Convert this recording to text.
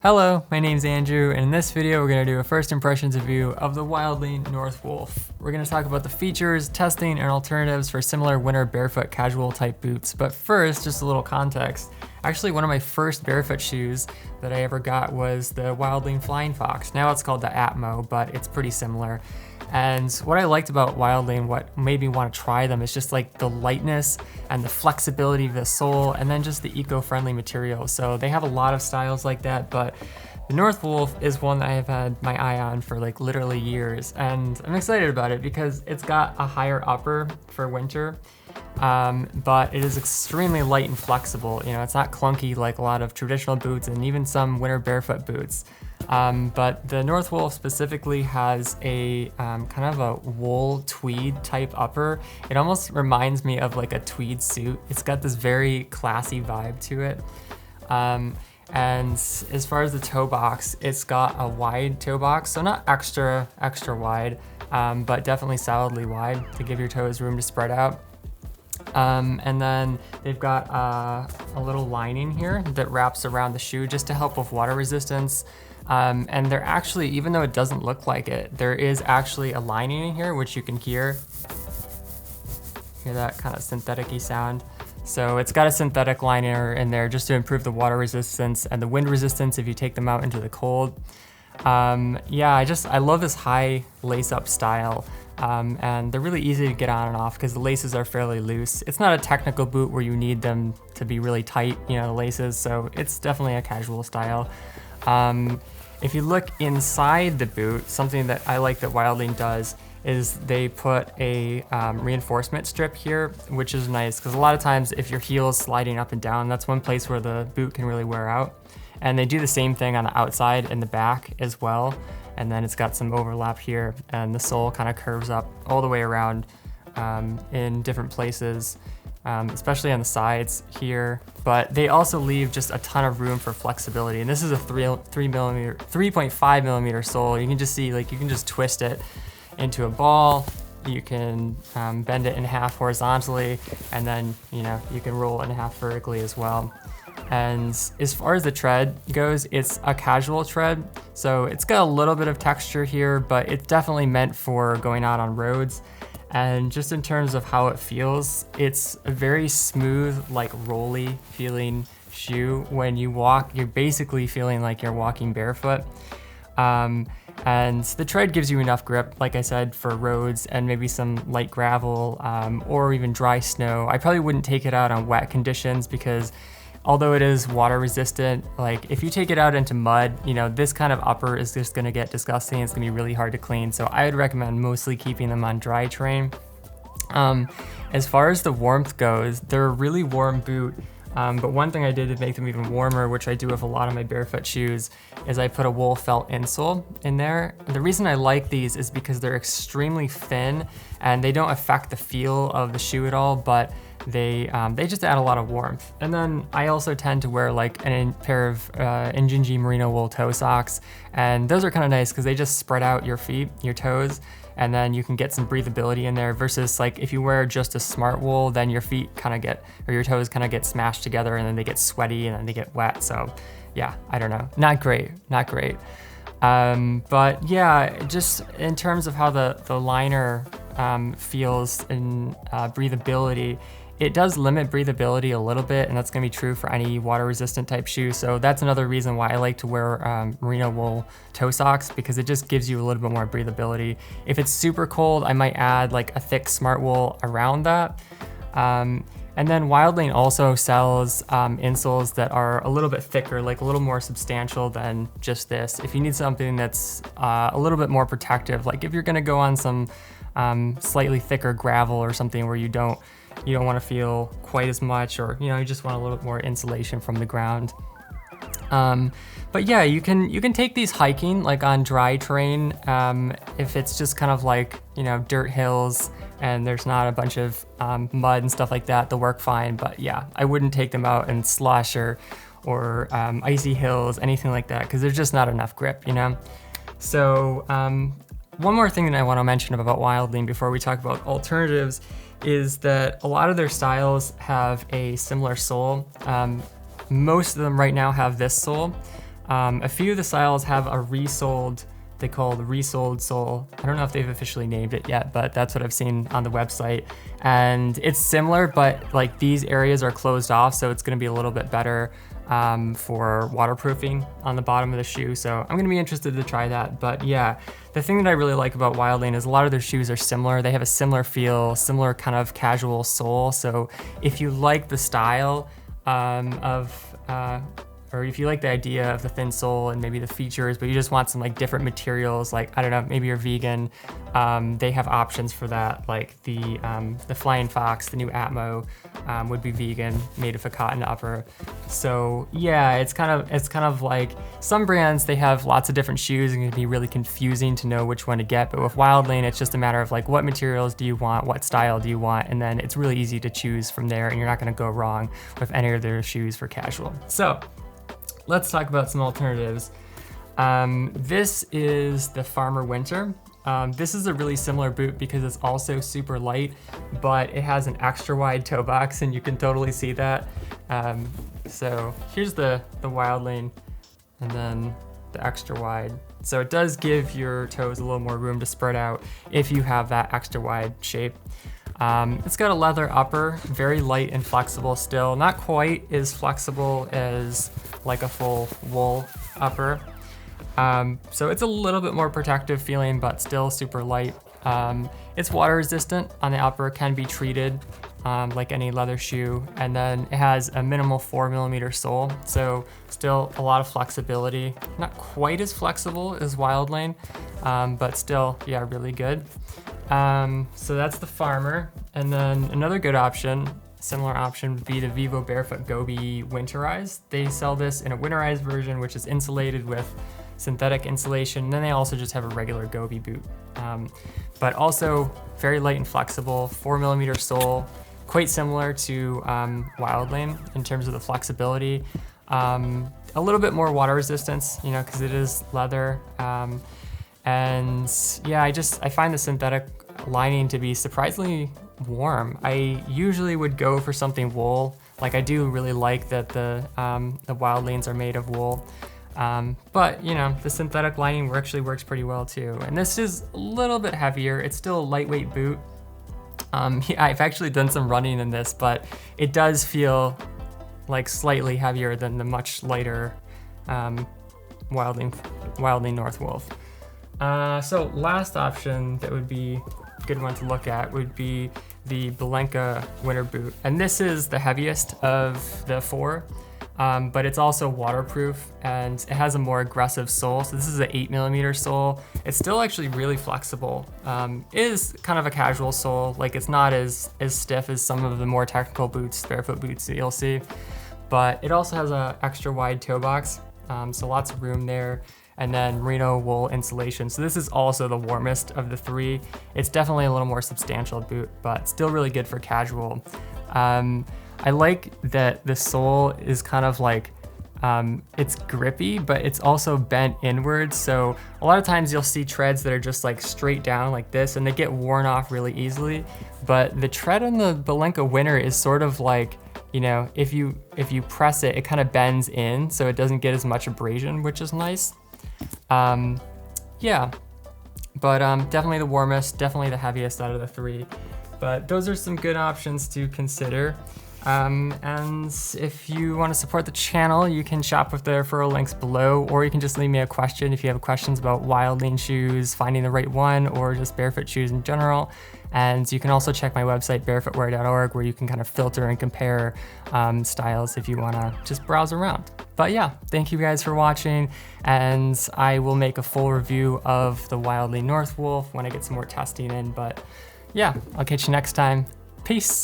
Hello, my name's Andrew, and in this video we're going to do a first impressions review of the wildling North Wolf. We're going to talk about the features, testing, and alternatives for similar winter barefoot casual type boots. But first, just a little context. Actually, one of my first barefoot shoes that I ever got was the wildling Flying Fox. Now it's called the Atmo, but it's pretty similar. And what I liked about wildling, what made me want to try them, is just like the lightness and the flexibility of the sole, and then just the eco-friendly material. So they have a lot of styles like that, but the North Wolf is one that I have had my eye on for like literally years, and I'm excited about it because it's got a higher upper for winter, but it is extremely light and flexible. You know, it's not clunky like a lot of traditional boots and even some winter barefoot boots. But the North Wolf specifically has a kind of a wool tweed type upper. It almost reminds me of like a tweed suit. It's got this very classy vibe to it. And as far as the toe box, it's got a wide toe box, so not extra wide, but definitely solidly wide to give your toes room to spread out. And then they've got a little lining here that wraps around the shoe just to help with water resistance. And they're actually, even though it doesn't look like it, there is actually a lining in here which you can hear. Hear that kind of synthetic-y sound. So it's got a synthetic liner in there just to improve the water resistance and the wind resistance if you take them out into the cold. Yeah, I love this high lace-up style. And they're really easy to get on and off because the laces are fairly loose. It's not a technical boot where you need them to be really tight, you know, the laces, so it's definitely a casual style. If you look inside the boot, something that I like that wildling does is they put a reinforcement strip here, which is nice because a lot of times if your heel is sliding up and down, that's one place where the boot can really wear out. And they do the same thing on the outside and the back as well. And then it's got some overlap here, and the sole kind of curves up all the way around in different places, especially on the sides here. But they also leave just a ton of room for flexibility. And this is a 3.5 millimeter sole. You can just see, like, you can just twist it into a ball. You can bend it in half horizontally, and then, you know, you can roll it in half vertically as well. And as far as the tread goes, it's a casual tread. So it's got a little bit of texture here, but it's definitely meant for going out on roads. And just in terms of how it feels, it's a very smooth, like rolly feeling shoe. When you walk, you're basically feeling like you're walking barefoot. And the tread gives you enough grip, like I said, for roads and maybe some light gravel or even dry snow. I probably wouldn't take it out on wet conditions because although it is water resistant, like if you take it out into mud, you know, this kind of upper is just gonna get disgusting. It's gonna be really hard to clean. So I would recommend mostly keeping them on dry terrain. As far as the warmth goes, they're a really warm boot. But one thing I did to make them even warmer, which I do with a lot of my barefoot shoes, is I put a wool felt insole in there. And the reason I like these is because they're extremely thin and they don't affect the feel of the shoe at all, but they just add a lot of warmth. And then I also tend to wear like a pair of Injinji merino wool toe socks, and those are kind of nice because they just spread out your feet, your toes, and then you can get some breathability in there versus like if you wear just a smart wool, then your feet kind of get, or your toes kind of get smashed together and then they get sweaty and then they get wet. So yeah, I don't know, not great. But yeah, just in terms of how the liner feels in breathability, it does limit breathability a little bit, and that's gonna be true for any water resistant type shoe. So that's another reason why I like to wear merino wool toe socks, because it just gives you a little bit more breathability. If it's super cold, I might add like a thick smart wool around that. And then wildling also sells insoles that are a little bit thicker, like a little more substantial than just this. If you need something that's a little bit more protective, like if you're gonna go on some slightly thicker gravel or something where you don't want to feel quite as much, or you know, you just want a little bit more insulation from the ground. But yeah, you can take these hiking like on dry terrain if it's just kind of like, you know, dirt hills and there's not a bunch of mud and stuff like that. They'll work fine. But yeah, I wouldn't take them out in slush or icy hills, anything like that, because there's just not enough grip, you know. So one more thing that I want to mention about wildling before we talk about alternatives is that a lot of their styles have a similar sole. Most of them right now have this sole. A few of the styles have a resoled, they call the resoled sole. I don't know if they've officially named it yet, but that's what I've seen on the website. And it's similar, but like these areas are closed off, so it's gonna be a little bit better for waterproofing on the bottom of the shoe. So I'm gonna be interested to try that. But yeah, the thing that I really like about Wildling is a lot of their shoes are similar. They have a similar feel, similar kind of casual sole. So if you like the style or if you like the idea of the thin sole and maybe the features, but you just want some like different materials, like, I don't know, maybe you're vegan, they have options for that. Like the Flying Fox, the new Atmo, would be vegan, made of a cotton upper. So yeah, it's kind of like some brands, they have lots of different shoes and it can be really confusing to know which one to get. But with Wildling, it's just a matter of like, what materials do you want? What style do you want? And then it's really easy to choose from there, and you're not gonna go wrong with any of their shoes for casual. So let's talk about some alternatives. This is the Farmer Winter. This is a really similar boot because it's also super light, but it has an extra wide toe box, and you can totally see that. So here's the Wildling, and then the extra wide. So it does give your toes a little more room to spread out if you have that extra wide shape. It's got a leather upper, very light and flexible still. Not quite as flexible as like a full wool upper. So it's a little bit more protective feeling, but still super light. It's water resistant on the upper, can be treated like any leather shoe. And then it has a minimal 4mm sole. So still a lot of flexibility. Not quite as flexible as Wildling, but still, yeah, really good. So that's the Farmer. And then another good option, similar option, would be the Vivo Barefoot Gobi Winterized. They sell this in a winterized version, which is insulated with synthetic insulation. And then they also just have a regular Gobi boot. But also very light and flexible, 4mm sole, quite similar to Wildling in terms of the flexibility. A little bit more water resistance, you know, because it is leather. And yeah, I find the synthetic lining to be surprisingly warm. I usually would go for something wool. Like, I do really like that the Wildlings are made of wool. But you know, the synthetic lining actually works pretty well too. And this is a little bit heavier. It's still a lightweight boot. Yeah, I've actually done some running in this, but it does feel like slightly heavier than the much lighter Wildling North Wolf. So last option that would be a good one to look at would be the Balenka winter boot. And this is the heaviest of the four, but it's also waterproof and it has a more aggressive sole. So this is an 8mm sole. It's still actually really flexible. It is kind of a casual sole. Like, it's not as stiff as some of the more technical boots, barefoot boots that you'll see, but it also has an extra wide toe box. So lots of room there. And then merino wool insulation. So this is also the warmest of the three. It's definitely a little more substantial boot, but still really good for casual. I like that the sole is kind of like, it's grippy, but it's also bent inwards. So a lot of times you'll see treads that are just like straight down like this, and they get worn off really easily. But the tread on the Balenka Winter is sort of like, you know, if you press it, it kind of bends in, so it doesn't get as much abrasion, which is nice. Yeah, but definitely the warmest, definitely the heaviest out of the three. But those are some good options to consider. And if you want to support the channel, you can shop with the referral links below, or you can just leave me a question if you have questions about Wildling shoes, finding the right one, or just barefoot shoes in general. And you can also check my website, barefootwear.org, where you can kind of filter and compare styles if you want to just browse around. But yeah, thank you guys for watching, and I will make a full review of the Wildling North Wolf when I get some more testing in. But yeah, I'll catch you next time. Peace.